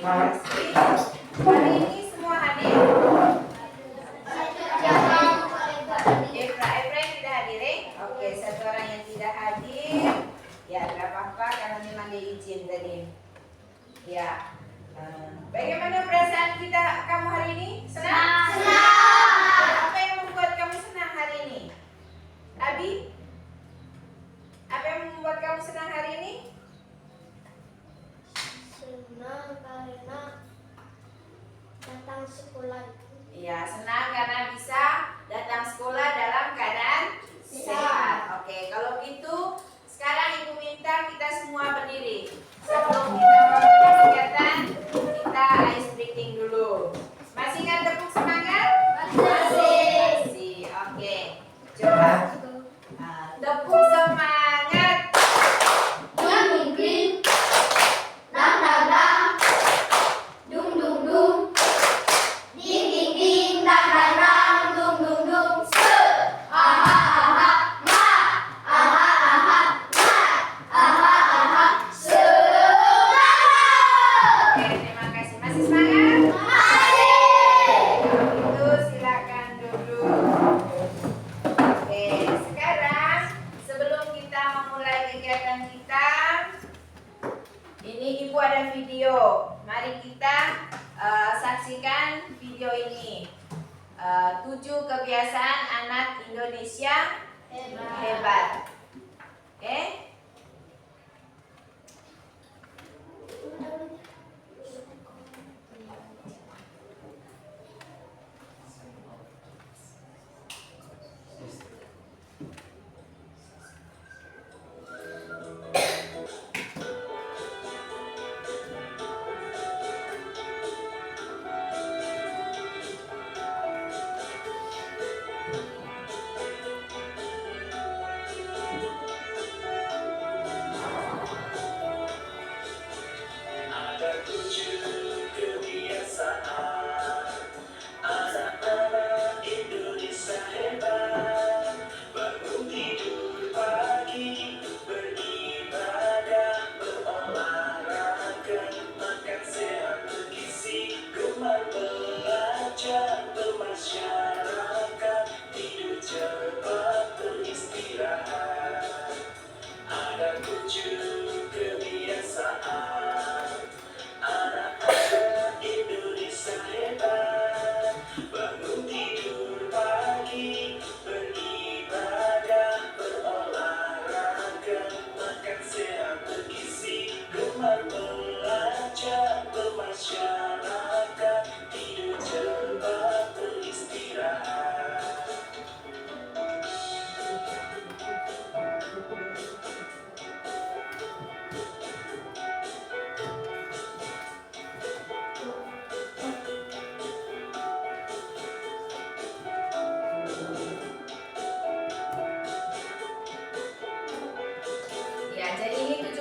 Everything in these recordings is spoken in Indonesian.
kasih. Hari ini semua hadir. Efra yang tidak hadir, Oke, satu orang yang tidak hadir. Ya, tidak apa-apa karena memang dia izin tadi. Ya. Bagaimana perasaan kamu hari ini? Senang? Senang. Apa yang membuat kamu senang hari ini? Abi? Apa yang membuat kamu senang hari ini? Senang karena datang sekolah. Iya, senang karena bisa datang sekolah dalam keadaan sehat. Oke, kalau gitu sekarang Ibu minta kita semua berdiri. Sebelum kita melakukan kegiatan, kita ice breathing dulu. Masih ingat tepuk semangat? Masih. Oke, coba. Tepuk semangat. Ini Ibu ada video. Mari kita saksikan video ini. 7 kebiasaan anak Indonesia hebat. Oke?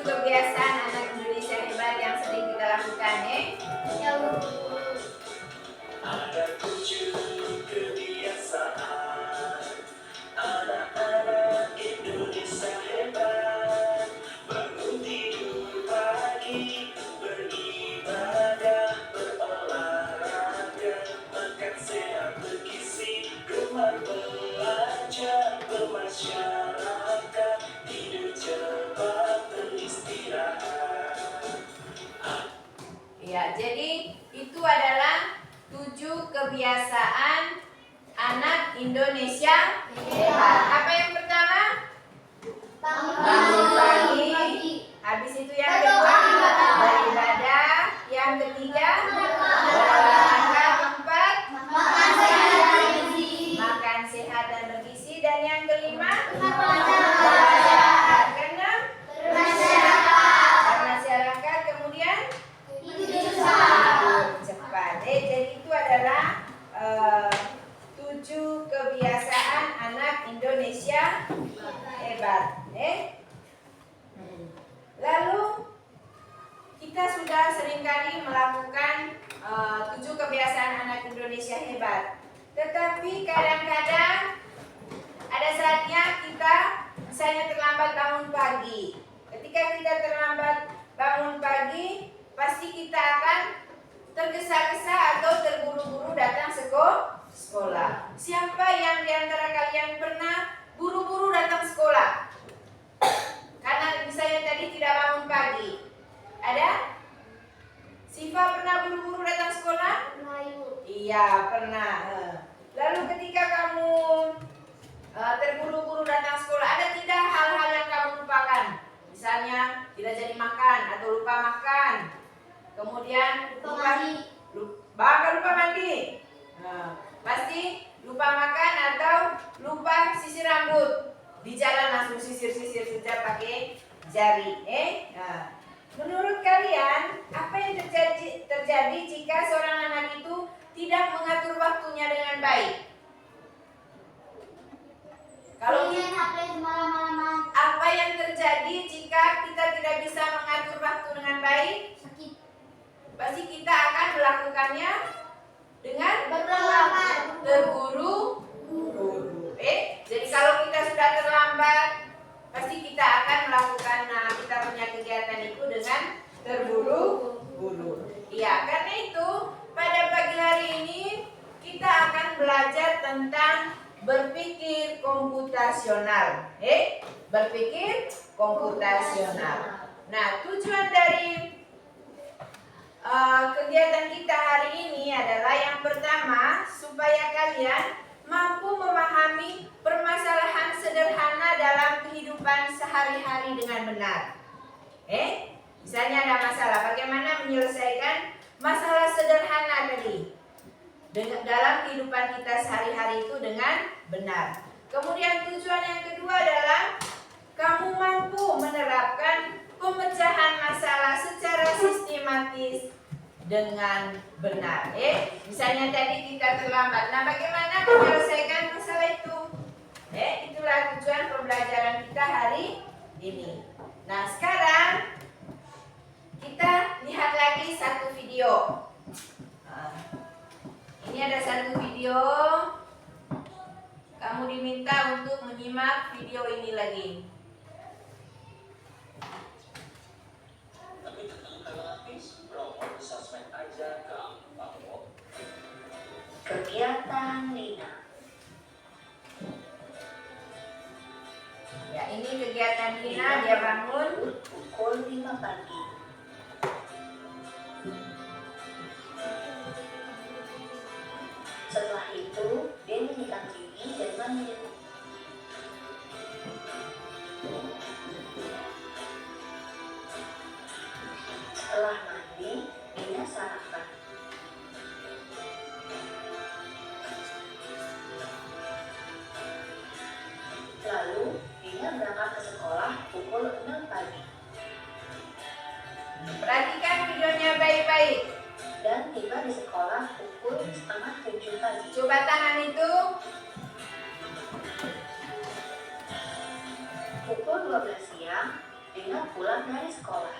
Kebiasaan anak Indonesia hebat yang sering kita lakukan, Ada 7 kebiasaan anak-anak Indonesia hebat. Bangun tidur pagi, beribadah, berolahraga, makan sehat bergizi, gemar belajar, bermasyarakat, tidur cepat, beristirahat. Ya, jadi itu adalah 7 kebiasaan anak Indonesia hebat. Apa yang pertama? Bangun pagi. Habis itu yang kedua beribadah. Yang ketiga berolahraga. Keempat makan sehat dan bergizi. Dan yang kelima keenam bermasyarakat. Kemudian cepat. Jadi itu adalah 7 kebiasaan anak Indonesia hebat. Lalu kita sudah seringkali melakukan 7 kebiasaan anak Indonesia hebat. Tetapi kadang-kadang ada saatnya kita misalnya terlambat bangun pagi. Ketika kita terlambat bangun pagi, pasti kita akan tergesa-gesa atau terburu-buru datang sekolah? Siapa yang di antara kalian pernah buru-buru datang sekolah? Karena misalnya tadi tidak bangun pagi. Ada? Siva pernah buru-buru datang sekolah? Melayu. Iya, pernah. Lalu ketika kamu terburu-buru datang sekolah, ada tidak hal-hal yang kamu lupakan? Misalnya tidak jadi makan atau lupa makan. Kemudian bahkan lupa mandi. Pasti lupa makan atau lupa sisir rambut. Di jalan langsung sisir-sisir sejak pakai jari. Menurut kalian, apa yang terjadi jika seorang anak itu tidak mengatur waktunya dengan baik? Kalau Main HP malam-malaman. apa yang terjadi jika kita tidak bisa mengatur waktu dengan baik? Sakit. Pasti kita akan melakukannya dengan Berlambat. terburu-buru. Jadi kalau kita sudah terlambat, pasti kita akan melakukan kita punya kegiatan itu dengan terburu-buru. Iya, karena itu pada pagi hari ini kita akan belajar tentang berpikir komputasional. Berpikir komputasional. Nah, tujuan dari kegiatan kita hari ini adalah yang pertama, supaya kalian mampu memahami permasalahan sederhana dalam kehidupan sehari-hari dengan benar. Misalnya ada masalah, bagaimana menyelesaikan masalah sederhana tadi dalam kehidupan kita sehari-hari itu dengan benar. Kemudian tujuan yang kedua adalah kamu mampu menerapkan pemecahan masalah secara sistematis dengan benar. Misalnya tadi kita terlambat. Nah, bagaimana menyelesaikan masalah itu? Itulah tujuan pembelajaran kita hari ini. Nah, sekarang kita lihat lagi satu video. Ini ada satu video. Kamu diminta untuk menyimak video ini lagi. Tapi tenang habis promo di sosmed aja gampang kok. Kegiatan Lina. Ya, ini kegiatan Lina, dia bangun Pukul 5 pagi. Setelah itu, dia menyikat gigi dan mandi. Setelah mandi, Lina sarapan. Lalu, Lina berangkat ke sekolah pukul 6 pagi. Perhatikan videonya baik-baik. Dan tiba di sekolah pukul setengah 7 pagi. Coba tangan itu. Pukul 12 siang, Lina pulang dari sekolah.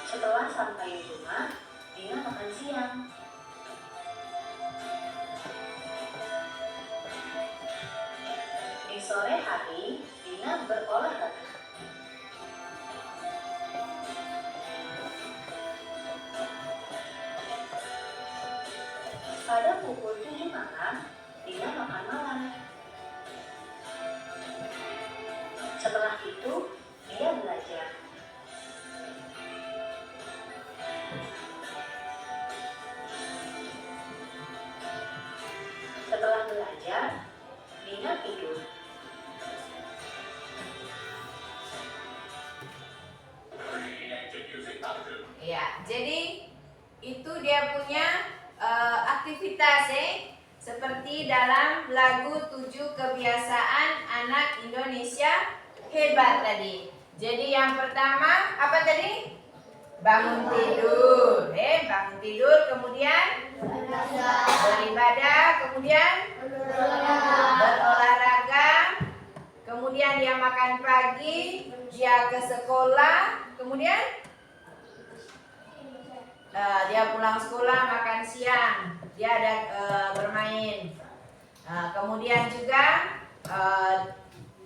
Setelah sampai di rumah, Lina makan siang. Di sore hari, Lina berolahraga. Pada pukul 7 malam, Lina makan malam. Setelah itu, dia belajar. Setelah belajar, Lina tidur. Ya, jadi itu dia punya aktivitas seperti dalam lagu 7 kebiasaan anak Indonesia hebat tadi. Jadi yang pertama apa tadi? Bangun tidur. Bangun tidur, kemudian beribadah, kemudian berolahraga, kemudian dia makan pagi, dia ke sekolah, kemudian dia pulang sekolah, makan siang, dia ada bermain, kemudian juga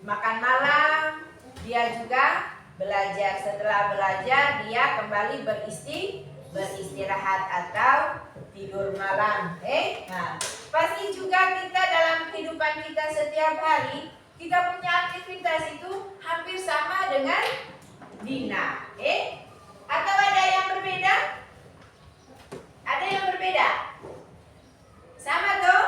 makan malam, dia juga belajar. Setelah belajar dia kembali beristirahat atau tidur malam. Nah, pasti juga kita dalam kehidupan kita setiap hari kita punya aktivitas itu hampir sama dengan Dina. Atau ada yang berbeda? Ada yang berbeda? Sama tuh?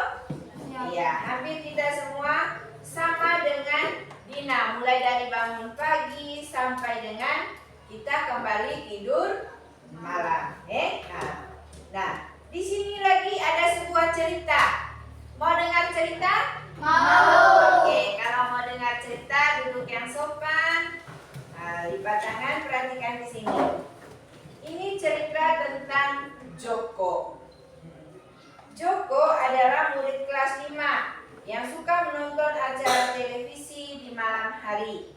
Iya, hampir kita semua sama dengan Dina. Mulai dari bangun pagi sampai dengan kita kembali tidur malam. Nah, di sini lagi ada sebuah cerita. Mau dengar cerita? Mau. Oke, kalau mau dengar cerita duduk yang sopan. Lipat tangan, perhatikan di sini. Ini cerita tentang Joko. Joko adalah murid kelas 5 yang suka menonton acara televisi di malam hari.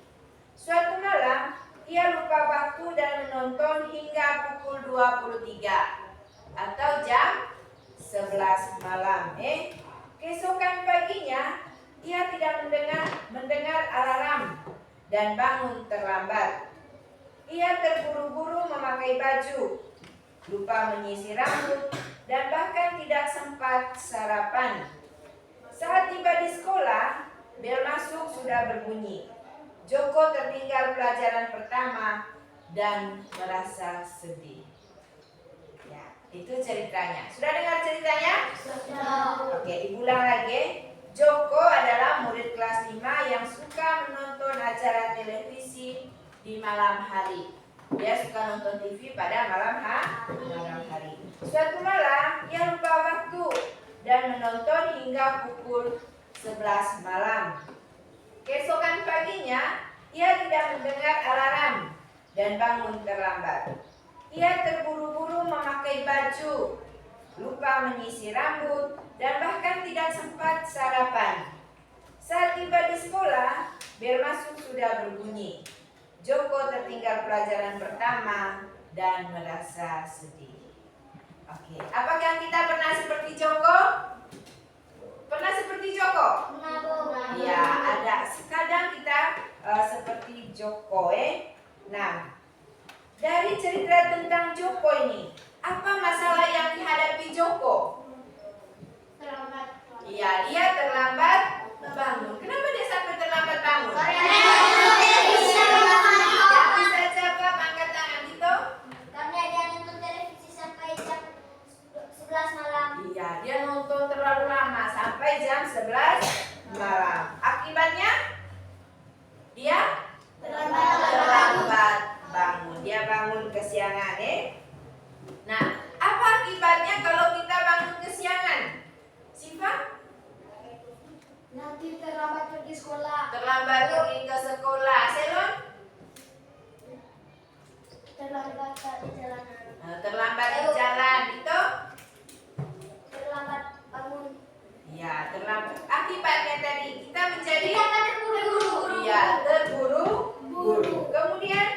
Suatu malam, ia lupa waktu dan menonton hingga pukul 23 atau jam 11 malam. Keesokan paginya, ia tidak mendengar alarm dan bangun terlambat. Ia terburu-buru memakai baju, lupa menyisir rambut, dan bahkan tidak sempat sarapan. Saat tiba di sekolah, bel masuk sudah berbunyi. Joko tertinggal pelajaran pertama dan merasa sedih. Ya, itu ceritanya. Sudah dengar ceritanya? Sudah. Oke, diulang lagi. Joko adalah murid kelas 5 yang suka menonton acara televisi di malam hari. Dia suka nonton TV pada malam hari. Suatu malam, ia lupa waktu dan menonton hingga pukul 11 malam. Keesokan paginya, ia tidak mendengar alarm dan bangun terlambat. Ia terburu-buru memakai baju, lupa menyisir rambut, dan bahkan tidak sempat sarapan. Saat tiba di sekolah, bel masuk sudah berbunyi. Joko tertinggal pelajaran pertama dan merasa sedih. Oke, apakah kita pernah seperti Joko? Pernah seperti Joko? Ya, ada. Kadang kita seperti Joko. Nah, dari cerita tentang Joko ini, apa masalah yang dihadapi Joko? Terlambat. Iya, dia terlambat bangun. Kenapa dia sampai terlambat bangun? Yang bisa jawab angkat tangan itu? Karena dia nonton televisi sampai jam 11 malam. Iya, dia nonton terlalu lama sampai jam 11 malam. Akibatnya dia terlambat bangun. Dia bangun kesiangan, Nah, apa akibatnya kalau kita bangun kesiangan? Siva? Nanti terlambat pergi sekolah. Terlambat pergi ke sekolah. Selon? Terlambat di jalan. Terlambat di jalan. Itu? Terlambat bangun. Ya, terlambat. Akibatnya tadi kita menjadi Kita akan terburu-buru. Iya, terburu-buru. Kemudian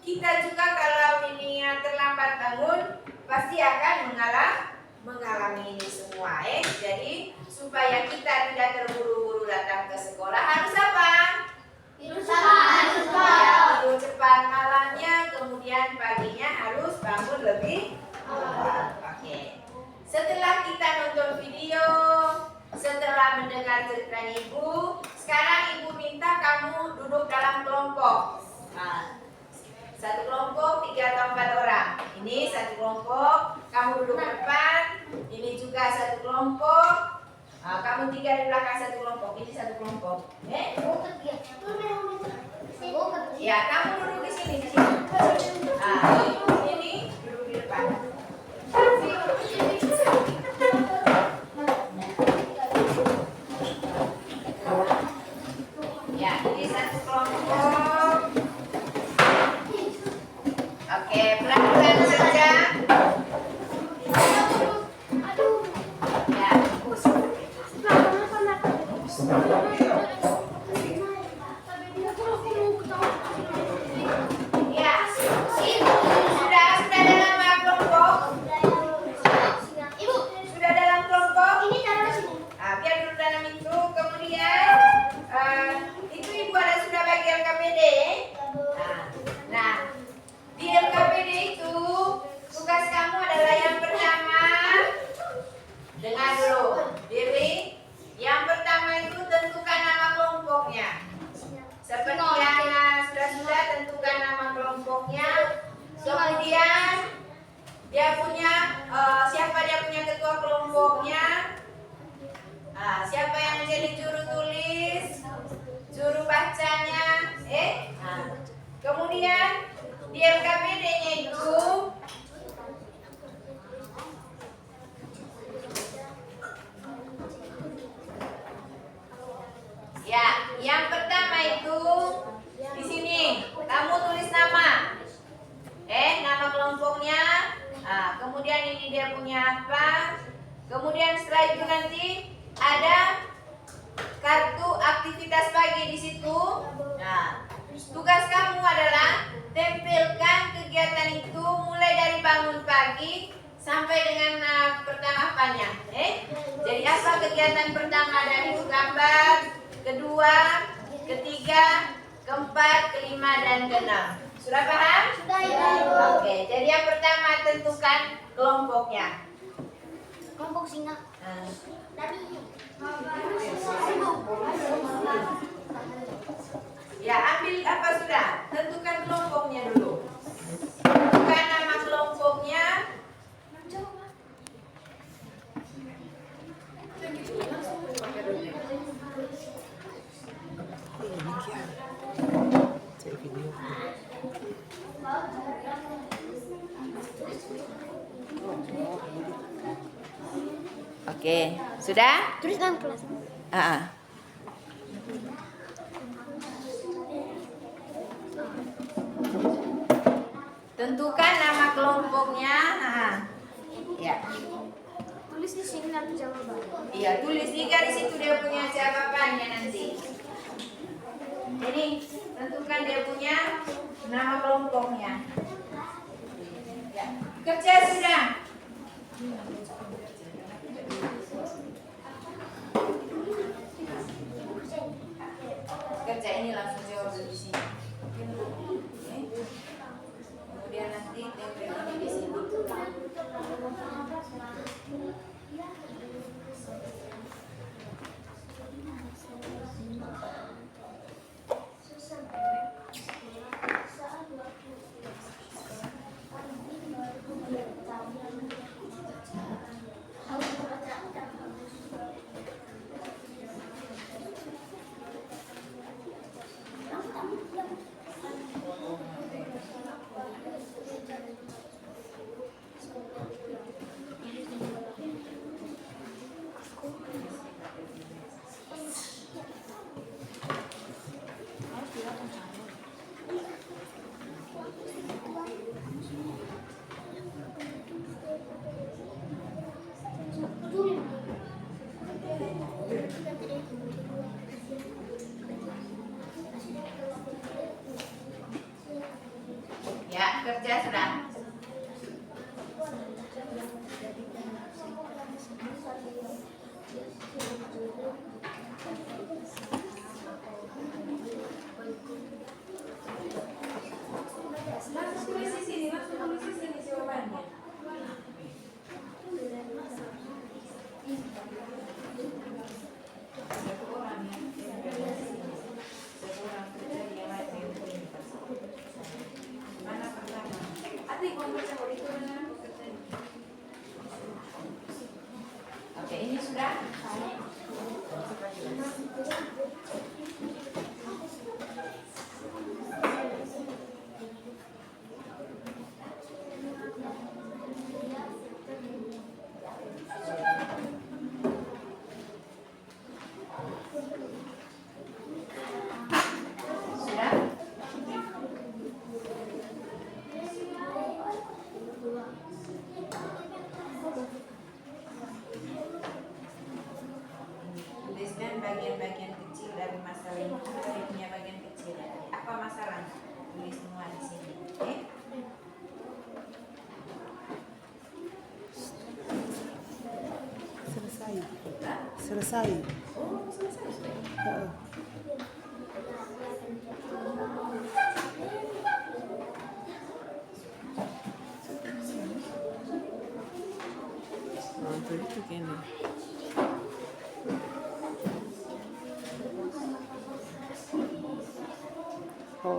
kita juga kalau ini terlambat bangun pasti akan mengalami ini semua. Jadi supaya kita tidak terburu-buru datang ke sekolah harus apa? Tidur cepat. Ya, tidur cepat malamnya, kemudian paginya harus bangun lebih awal. Oke. Setelah kita nonton video, setelah mendengar ceritanya Ibu, sekarang Ibu minta kamu duduk dalam kelompok. Nah, satu kelompok 3 atau 4 orang. Ini satu kelompok, kamu duduk depan. Ini juga satu kelompok. Kamu 3 di belakang satu kelompok. Ini satu kelompok. Ya, kamu duduk di sini, di sini. Ini duduk di depan. Ya, ini satu kelompok. Oke, pelan-pelan saja. Ya. Ya, sudah dalam kelompok. Ibu, Sudah dalam kelompok. ini taruh di sini. Biar dulu dalam itu. Kemudian itu Ibu ada sudah bagi LKPD. Kemudian dia punya siapa dia punya ketua kelompoknya? Siapa yang menjadi juru tulis, juru bacanya? Kemudian di LKPD-nya itu ya, yang pertama itu di sini kamu tulis nama, nama kelompoknya. Kemudian ini dia punya apa? Kemudian setelah itu nanti ada kartu aktivitas pagi di situ. Nah, tugas kamu adalah tempelkan kegiatan itu mulai dari bangun pagi sampai dengan pertama apanya. Jadi apa kegiatan pertama? Dari itu gambar, kedua, ketiga, keempat, kelima, dan keenam. Sudah paham? Sudah, Ibu. Oke, jadi yang pertama tentukan kelompoknya. Kelompok singa. Ya, ambil apa sudah? Tentukan kelompoknya dulu. Tentukan nama kelompoknya. Oke, sudah? Tulis nama kelas. Tentukan nama kelompoknya. Ya. Tulis di sini nanti jawaban. Iya, tulis juga di situ dia punya jawabannya nanti. Jadi tentukan dia punya nama kelompoknya. Ya. Kerja sudah. Kerja ini langsung jawab di sini. Kemudian nanti tempel ini di sini. Ya, kerja sudah. Langsung tulis di sini, jawabannya. Oke, ini sudah. Sudah? Tuliskan bagian-bagian kecil dari masalah ini. Dia punya bagian kecil. Apa masalahnya? Tulis semua di sini. Oke? Selesai. Oh, selesai sudah. Heeh. Itu gini. Oh.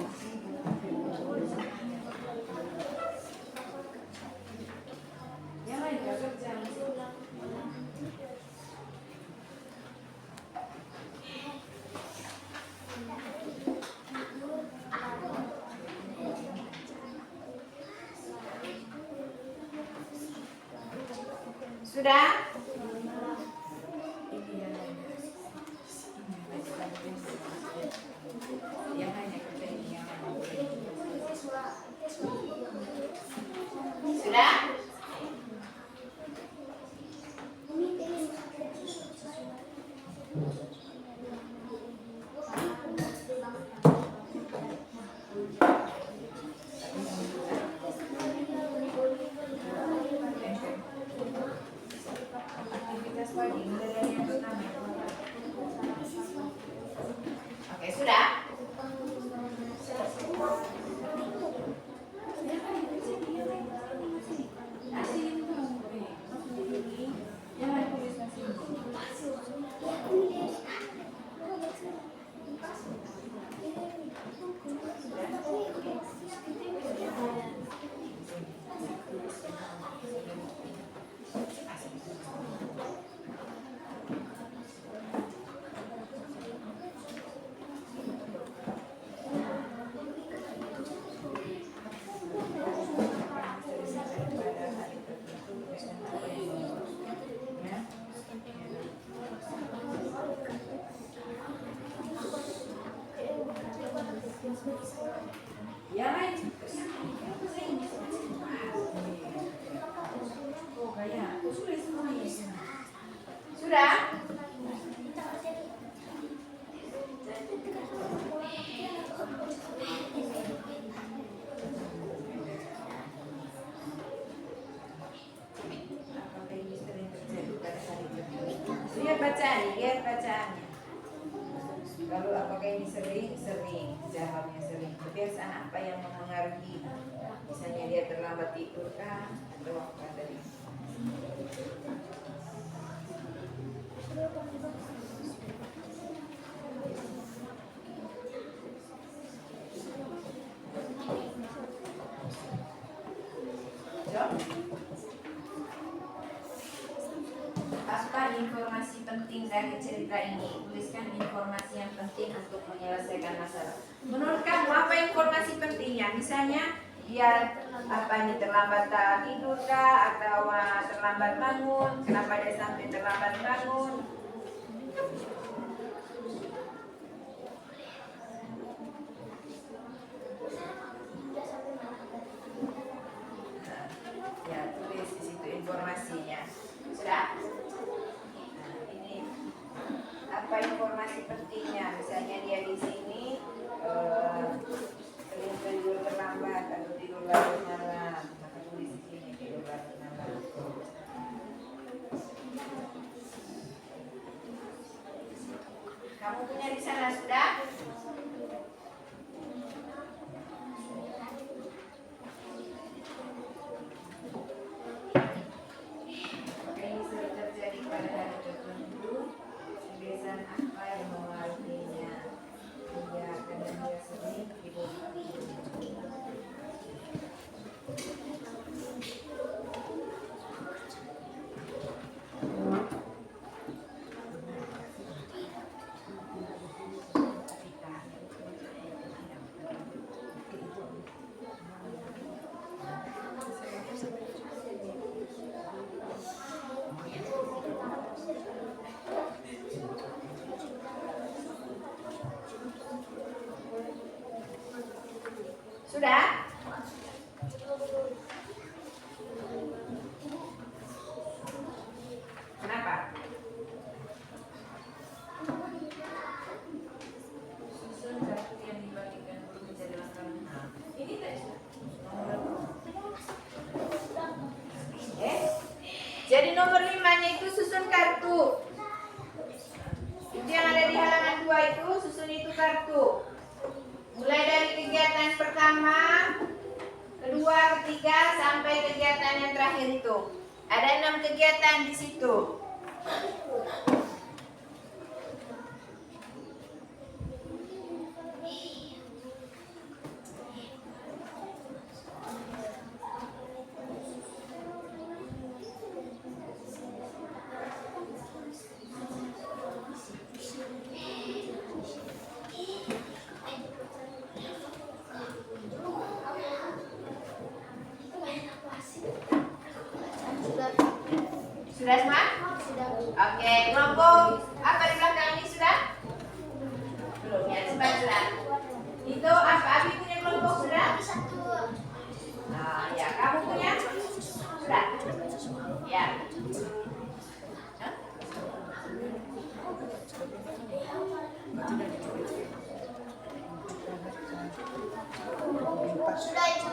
Sudah? Sudah? Aktivitas pagi mulai dari yang pertama. Oke, sudah? Sudah? Lihat bacaannya. Lalu apakah ini sering? Jawabnya sering. Kebiasaan apa yang mempengaruhi? Misalnya dia terlambat tidur kah? Atau apa tadi? Apa informasi penting dari cerita ini? Tuliskan informasi yang penting untuk menyelesaikan masalah. Menurut kamu apa informasi pentingnya? Misalnya dia terlambat tidur kah atau terlambat bangun? Kenapa dia sampai terlambat bangun? Ya, tulis di situ informasinya. Sudah? Ini apa informasi pentingnya? Misalnya dia di sini sering tidur terlambat atau tidur larut malam, maka tulis di sini tidur larut malam. Kamu punya di sana sudah? Sudah? Kenapa? Susun kartu yang dibagikan dulu menjadi langkah. Ini tadi. Jadi nomor 5-nya itu susun kartu. Itu yang ada di halaman 2 itu, susun itu kartu. Mulai dari kegiatan pertama, kedua, ketiga, sampai kegiatan yang terakhir itu. Ada 6 kegiatan di situ. Sudah semua? Oke, kelompok apa di belakang ini sudah? Belum ya, sebentar sudah. Itu apa? Abi punya kelompok sudah? Nah, ya, kamu punya? Sudah? Ya. Hah? Sudah itu.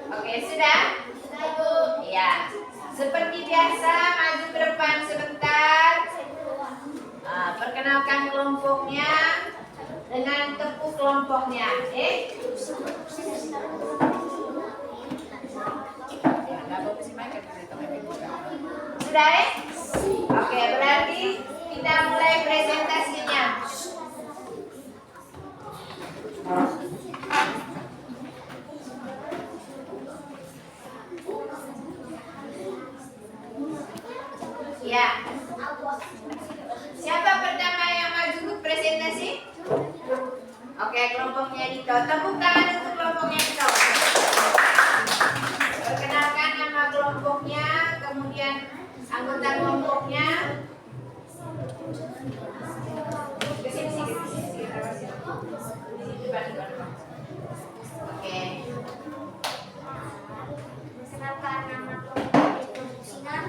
Oke, sudah? Ya. Seperti biasa, maju ke depan sebentar. Perkenalkan kelompoknya dengan tepuk kelompoknya. Sudah, Oke, berarti kita mulai presentasinya. Ya. Siapa pertama yang maju untuk presentasi? Oke, kelompoknya Dito. Tepuk tangan untuk kelompoknya Dito. Perkenalkan nama kelompoknya, kemudian anggota kelompoknya. Kesini sih, Oke. Perkenalkan nama kelompok itu Sinar.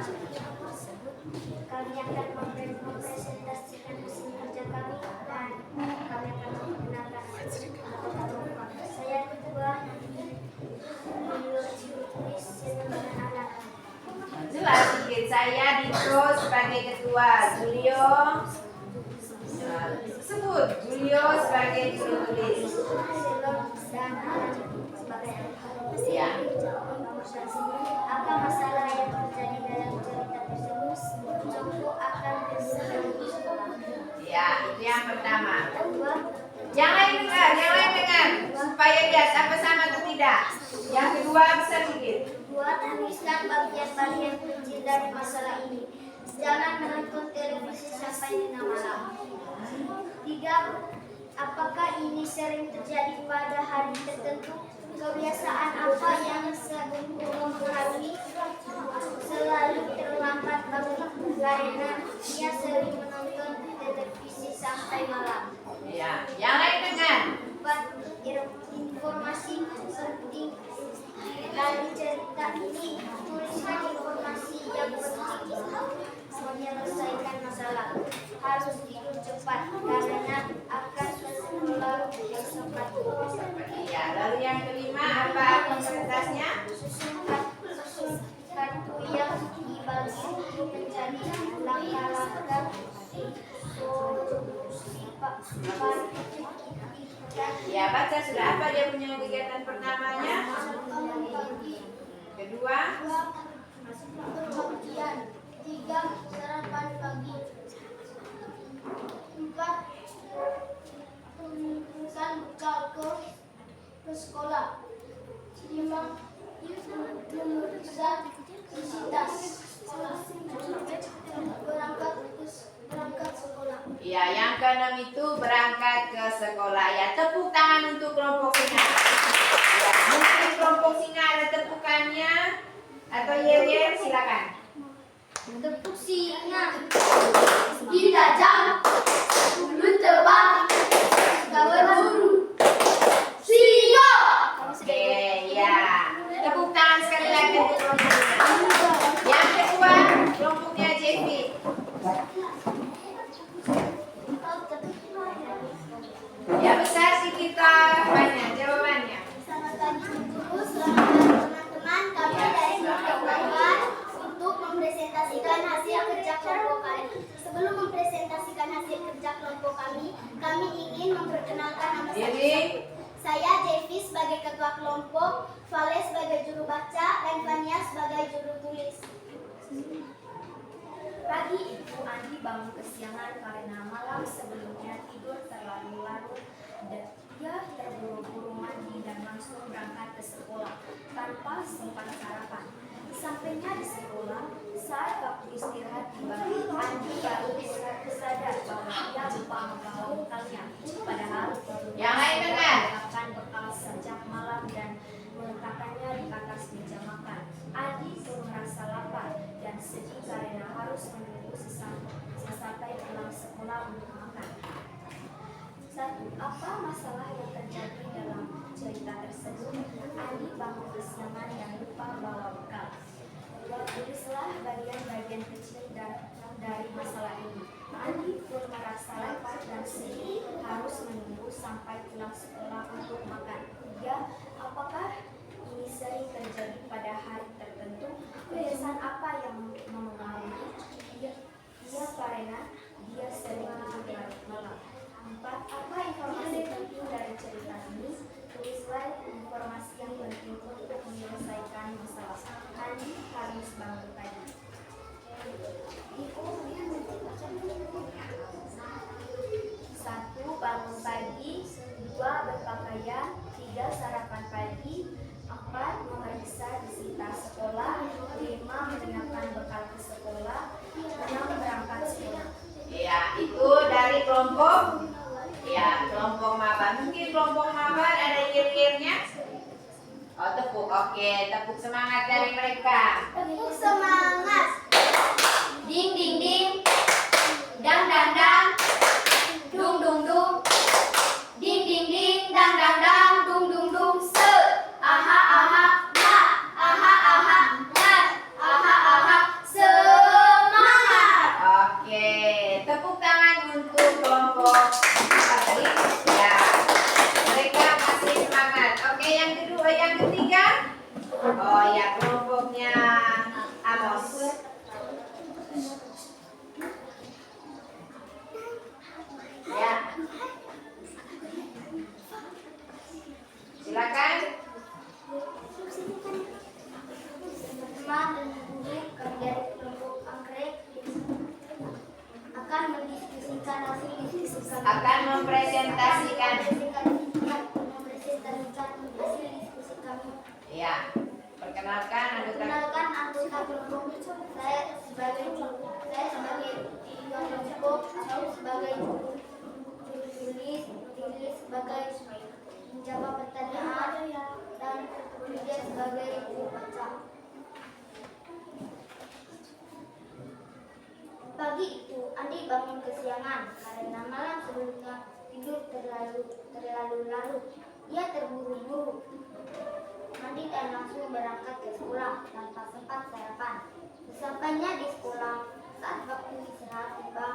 Kami akan mempresentasikan hasil kerja kami dan kami akan menggunakan anggota kelompok. Saya ketua tulis dengan anak. Jelas sedikit, saya Dito sebagai ketua, Julio sebut Julio sebagai juru tulis. Dan anak sebagai Ya. apa masalah yang terjadi dalam cerita tersebut? Contoh akan sekolah. Ya, itu yang pertama. Kedua, Yang lain dengar, supaya lihat apa sama atau tidak. Yang kedua besar sedikit. tuliskan bagian-bagian kecil dari masalah ini. Jangan menonton televisi sampai tengah malam. 3. Apakah ini sering terjadi pada hari tertentu? Kebiasaan apa yang mempengaruhi selalu terlambat bangun karena ia sering menonton televisi sampai malam? Ya, yang lain dengar. 4. Informasi penting dari cerita ini. Tuliskan informasi yang penting menyelesaikan masalah. Harus tidur cepat karena akan selalu sempat. Ya, lalu yang kelima apa komunitasnya? Susunkan yang dibagi menjadi langkah-langkah solusi. Ya, baca sudah apa dia punya kegiatan pertamanya? Kedua, Kemudian 3. Sarapan pagi. 4. Mengumpulkan bekal ke sekolah. 5. Memeriksa isi tas. Berangkat sekolah. ya yang keenam itu berangkat ke sekolah. Ya, tepuk tangan untuk kelompok singa. Ya, mungkin kelompok singa ada tepukannya atau yel-yel, silakan. Tepuk singa. Kita jam. Bulu tebal. Kita berburu. Singa. Oke, ya. Tepuk tangan sekali lagi untuk kelompok singa. Yang kedua, kelompoknya Jeffy. Ya, besar sih kita jawabannya. Selamat pagi guru, selamat teman-teman. Kami dari kelompok untuk mempresentasikan hasil kerja kelompok kalian. Sebelum mempresentasikan hasil kerja kelompok kami ingin memperkenalkan nama Diri. saya Devi sebagai ketua kelompok, Vale sebagai juru baca, dan Fania sebagai juru tulis. Pagi itu Andi bangun kesiangan karena malam sebelumnya tidur terlalu larut dan dia terburu-buru mandi dan langsung berangkat ke sekolah tanpa sempat sarapan. Sampainya di sekolah, saat waktu istirahat tiba, Andi baru sadar bahwa dia lupa membawa bekalnya. Padahal Yang lain dengar. menyiapkan bekal sejak malam dan meletakkannya di atas meja makan. Adi pun merasa lapar dan sedih karena harus menunggu sampai pulang sekolah untuk makan. Satu, apa masalah yang terjadi dalam cerita tersebut? Adi bangun kesiangan dan lupa bawa bekal. Tulislah bagian-bagian kecil dari masalah ini. Adi pun merasa lapar dan sedih harus menunggu sampai pulang sekolah untuk makan. Ya, apakah ini sering terjadi pada hari tertentu? Kebiasaan apa yang memengaruhi? Ya, karena dia sering tidur larut malam. 4. Apa informasi penting dari cerita ini? Tulislah informasi yang penting untuk menyelesaikan masalah. Andi harus bangun pagi. 1. Bangun pagi. 2. Berpakaian. 3. Sarapan pagi. 4. Memeriksa disita sekolah. 5. Menyiapkan bekal ke sekolah. 6. Berangkat sekolah. Ya, itu dari kelompok. Ya, kelompok mabar. Mungkin kelompok mabar ada year-yearnya. Oh, tepuk. Oke, tepuk semangat dari mereka. Tepuk semangat. Ding ding ding, dang dang dang, dung dung dung, ding ding ding, dang dang dang, dung dung dung. Se, aha aha, ma, aha aha, dan, aha aha, semangat. Oke, tepuk tangan untuk kelompok apa tadi? Ya, mereka masih semangat. Oke, yang kedua, yang ketiga. Oh ya, kelompoknya Amos. Ya, silakan. Teman dan guru kami dari kelompok anggrek akan mendiskusikan hasil diskusi kami. Akan mempresentasikan. Mempresentasikan hasil diskusi kami. Ya, perkenalkan anggota. Perkenalkan anggota kelompok. Saya sebagai ketua kelompok, aku sebagai juru tulis sebagai menjawab pertanyaan, dan dia sebagai juru baca. Pagi itu Andi bangun kesiangan karena malam sebelumnya tidur terlalu larut. Ia terburu-buru mandi dan langsung berangkat ke sekolah tanpa sempat sarapan. Sesampainya di sekolah, saat waktu istirahat tiba,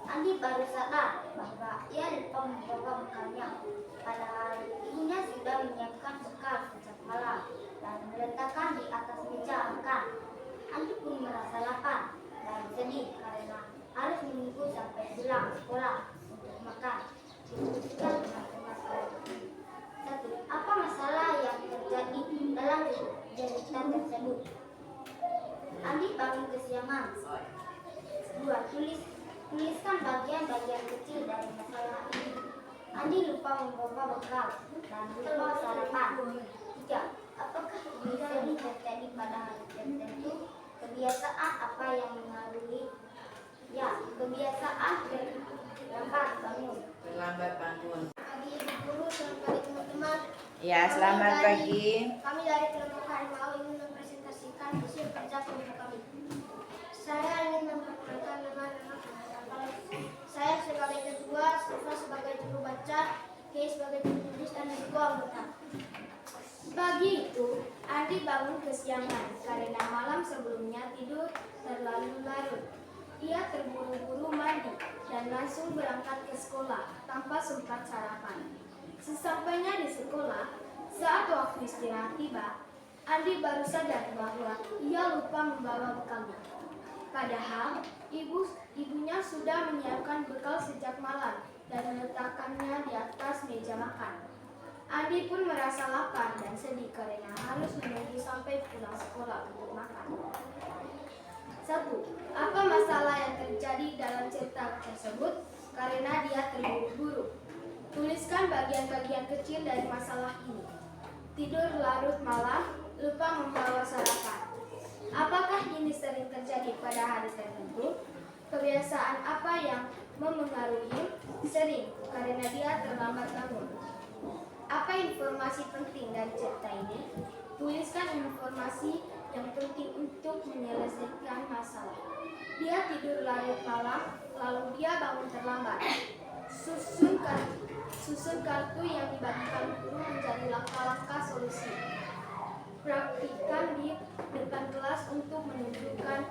Andi baru sadar bahwa ia lupa membawa bekalnya. Padahal ibunya sudah menyiapkan bekal sejak malam dan meletakkan di atas meja makan. Andi pun merasa lapar dan sedih karena harus menunggu sampai pulang sekolah untuk makan. Diskusikan masalah ini. 1. Apa masalah yang terjadi dalam cerita tersebut? Andi bangun kesiangan. 2. Tuliskan bagian-bagian kecil dari masalah ini. Andi lupa membawa bekal dan lupa sarapan. 3. Apakah ini sering terjadi pada hari tertentu? Kebiasaan apa yang mengaruhi? Ya, kebiasaan terlambat bangun. Terlambat bangun. Pagi Ibu Guru, selamat pagi teman-teman. Ya, selamat pagi. Kami dari kelompok Harimau ingin mempresentasikan hasil kerja kelompok kami. Saya ingin memperkenalkan nama-nama kelompok. Saya sebagai ketua, Stefa sebagai juru baca, Kay sebagai juru tulis, dan Niko anggota. Pagi itu, Andi bangun kesiangan karena malam sebelumnya tidur terlalu larut. Ia terburu-buru mandi dan langsung berangkat ke sekolah tanpa sempat sarapan. Sesampainya di sekolah, saat waktu istirahat tiba, Andi baru sadar bahwa ia lupa membawa bekalnya. Padahal ibunya sudah menyiapkan bekal sejak malam dan meletakkannya di atas meja makan. Andi pun merasa lapar dan sedih karena harus menunggu sampai pulang sekolah untuk makan. 1. Apa masalah yang terjadi dalam cerita tersebut? Karena dia terburu-buru. Tuliskan bagian-bagian kecil dari masalah ini. Tidur larut malam, lupa membawa sarapan. Apakah ini sering terjadi pada hari tertentu? Kebiasaan apa yang memengaruhi? Sering, karena dia terlambat bangun. Apa informasi penting dari cerita ini? Tuliskan informasi yang penting untuk menyelesaikan masalah. Dia tidur larut malam, lalu dia bangun terlambat. Susun kartu yang dibagikan guru menjadi langkah-langkah solusi. Praktikkan di depan kelas untuk menunjukkan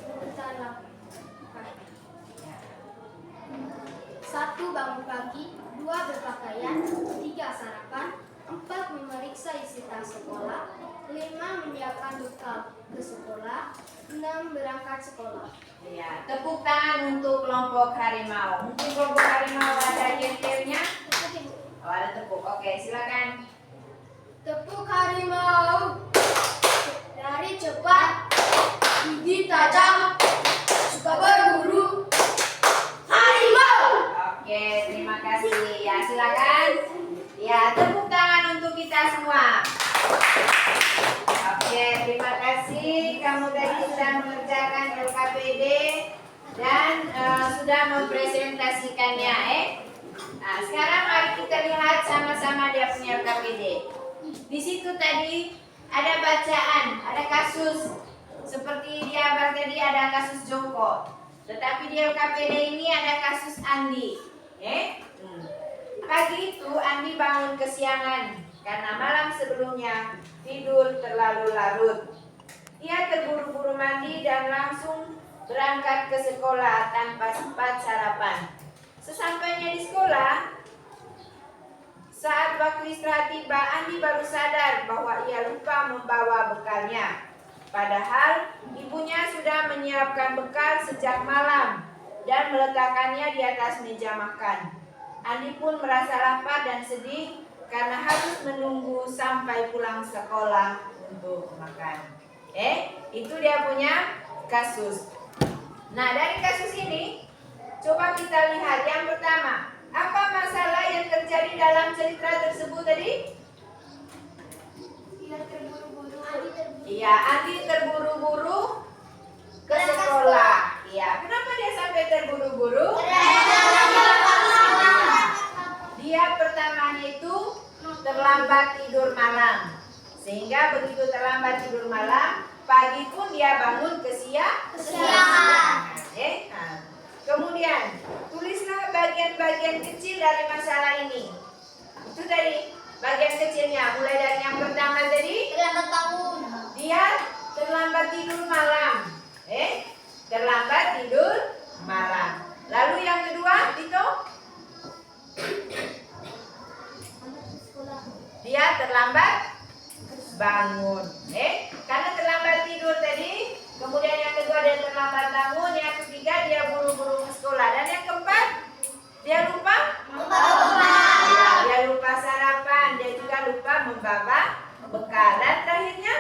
urutan langkah. 1. Bangun pagi. 2. Berpakaian. 3. Sarapan. 4. Memeriksa isi tas sekolah. 5. Menyiapkan bekal ke sekolah. 6. Berangkat sekolah. Ya, tepuk tangan untuk kelompok harimau. Mungkin kelompok harimau ada yentirnya? Oh, ada tepuk. Oke, silakan. Tepuk harimau. Lari cepat, gigi tajam, suka berburu. Harimau. Oke, terima kasih. Ya, silakan. Ya, tepuk tangan untuk kita semua. Oke, terima kasih. Kamu tadi sudah mengerjakan LKPD dan sudah mempresentasikannya. Nah, sekarang mari kita lihat sama-sama dia punya LKPD. Di situ tadi ada bacaan, ada kasus. Seperti dia tadi ada kasus Joko. Tetapi di LKPD ini ada kasus Andi. Pagi itu Andi bangun kesiangan karena malam sebelumnya tidur terlalu larut. Ia terburu-buru mandi dan langsung berangkat ke sekolah tanpa sempat sarapan. Sesampainya di sekolah, saat waktu istirahat tiba, Andi baru sadar bahwa ia lupa membawa bekalnya. Padahal ibunya sudah menyiapkan bekal sejak malam dan meletakkannya di atas meja makan. Andi pun merasa lapar dan sedih karena harus menunggu sampai pulang sekolah untuk makan. Itu dia punya kasus. Nah, dari kasus ini coba kita lihat yang pertama. Apa masalah yang terjadi dalam cerita tersebut tadi? Iya, Andi terburu-buru ke sekolah. Iya, kenapa dia sampai terburu-buru? Dia pertamanya itu terlambat tidur malam. Sehingga begitu terlambat tidur malam, pagi pun dia bangun kesiangan. Kemudian, tulislah bagian-bagian kecil dari masalah ini. Itu dari bagian kecilnya. Mulai dari yang pertama tadi, Terlambat bangun. dia terlambat tidur malam. Terlambat tidur malam. Lalu yang kedua, Tito? Dia terlambat bangun. Karena terlambat tidur tadi, kemudian yang kedua dia terlambat bangun, yang ketiga dia buru-buru ke sekolah, dan yang keempat dia lupa ya, dia lupa sarapan, dia juga lupa membawa bekal, dan terakhirnya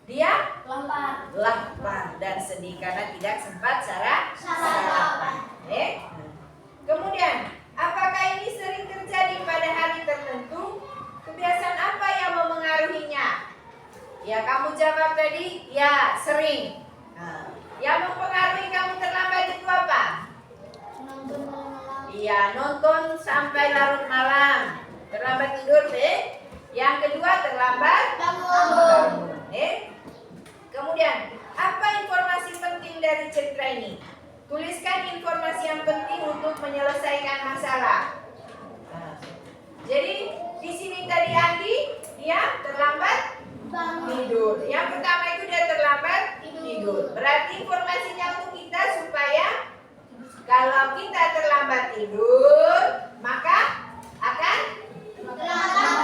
dia lapar dan sedih karena tidak sempat sarapan. Kemudian, apakah ini sering terjadi pada hari tertentu? Kebiasaan apa yang memengaruhinya? Ya, kamu jawab tadi, ya sering. Yang mempengaruhi kamu terlambat itu apa? Nonton malam-malam. Iya, nonton sampai larut malam. Terlambat tidur, Yang kedua terlambat bangun. Kemudian, apa informasi penting dari cerita ini? Tuliskan informasi yang penting untuk menyelesaikan masalah. Jadi di sini tadi Andi dia terlambat tidur. Yang pertama itu dia terlambat tidur. Berarti informasinya untuk kita supaya kalau kita terlambat tidur maka akan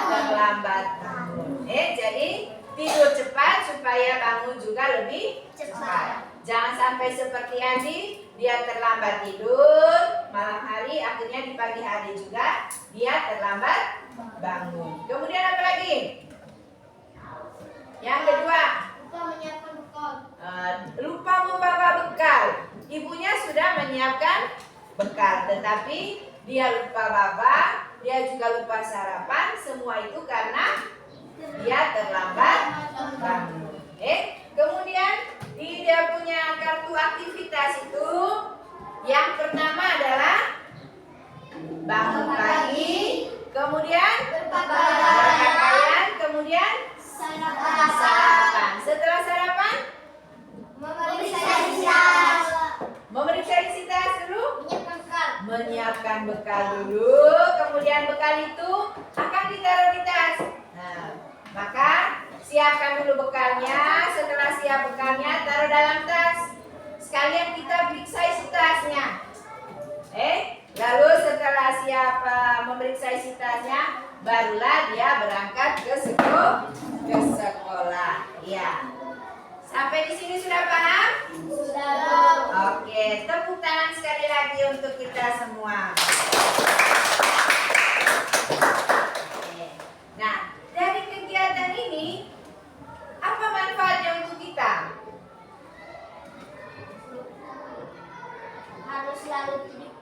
terlambat bangun. Jadi tidur cepat supaya bangun juga lebih cepat. Jangan sampai seperti Andi, dia terlambat tidur malam hari, akhirnya di pagi hari juga dia terlambat bangun. Kemudian apa lagi? Yang kedua, Lupa menyiapkan bekal. lupa membawa bekal. Ibunya sudah menyiapkan bekal, tetapi dia lupa bawa, dia juga lupa sarapan. Semua itu karena dia terlambat bangun. Kemudian dia punya kartu aktivitas itu. Yang pertama adalah bangun pagi, kemudian berpakaian, kemudian sarapan. Setelah sarapan, memeriksa isi tas dulu, menyiapkan bekal dulu, kemudian bekal itu akan ditaruh di tas. Nah, maka siapkan dulu bekalnya. Setelah siap bekalnya, taruh dalam tas. Sekalian kita periksa isi tasnya. Lalu setelah siap memeriksa isi tasnya, barulah dia berangkat ke sekolah. Ya. Sampai di sini sudah paham? Sudah. Oke, tepuk tangan sekali lagi untuk kita semua. Oke. Nah, dari kegiatan ini, apa manfaatnya untuk kita? Harus selalu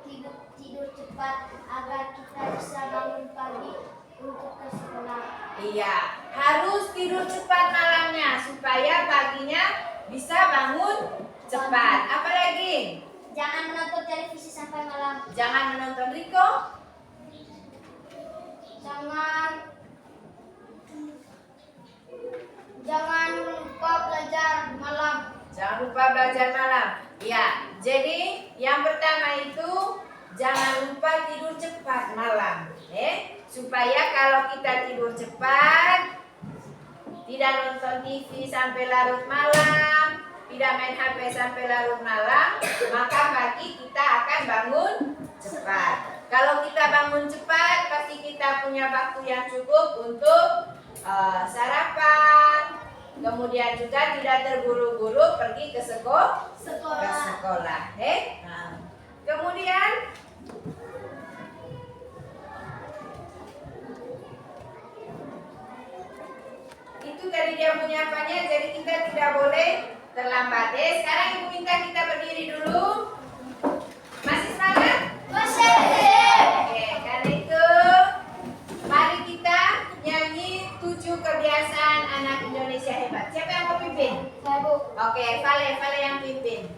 tidur cepat agar kita bisa bangun pagi untuk ke sekolah. Iya, harus tidur cepat malamnya supaya paginya bisa bangun cepat. Apa lagi? Jangan menonton televisi sampai malam. Jangan menonton Riko. Jangan lupa belajar malam. Jangan lupa belajar malam. Ya, jadi yang pertama itu jangan lupa tidur cepat malam, supaya kalau kita tidur cepat, tidak nonton TV sampai larut malam, tidak main HP sampai larut malam, maka pagi kita akan bangun cepat. Kalau kita bangun cepat, pasti kita punya waktu yang cukup untuk sarapan. Kemudian juga tidak terburu-buru pergi ke sekolah. Nah, kemudian itu tadi dia punya apanya, jadi kita tidak boleh terlambat. Sekarang ibu minta kita berdiri dulu. Masih semangat? Masih. Oke, karena itu mari kita nyanyi 7 kebiasaan anak Indonesia hebat. Siapa yang mau pimpin? Saya, Bu. Oke, Vale yang pimpin.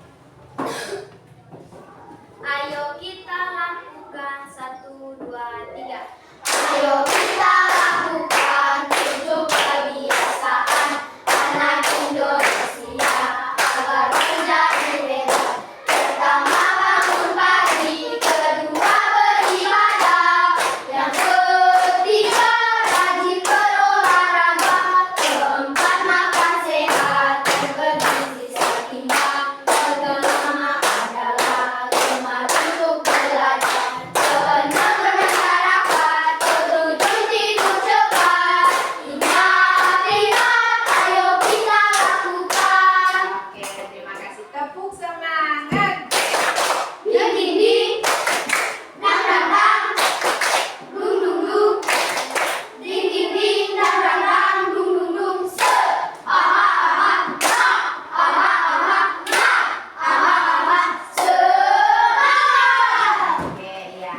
Ayo kita lakukan 1, 2, 3. Ayo kita lakukan 7 kebiasaan anak Indonesia agar menjadi hebat. Pertama, bangun pagi. Kedua, beribadah. Yang ketiga, rajin berolahraga. Keempat, makan sehat dan bergizi seimbang. Kelima adalah semangat untuk belajar. Keenam, bermasyarakat. Ketujuh, tidur cepat. Ingat, ayo kita lakukan. Oke, terima kasih. Tepuk semangat. Ding ding ding, dang dang dang, dung dung dung. Ding ding ding, dang dang dang, dung dung dung. Se, aha aha, na, aha aha, na, aha aha, semangat. Oke, ya.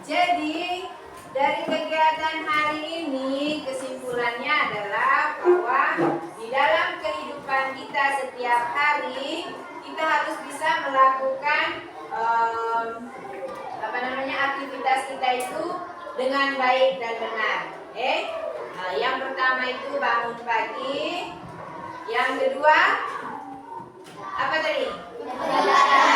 Jadi, dari kegiatan hari ini kesimpulannya adalah bahwa di dalam kehidupan kita setiap hari kita harus bisa melakukan aktivitas kita itu dengan baik dan benar. Nah, yang pertama itu bangun pagi. Yang kedua apa tadi? Belajar.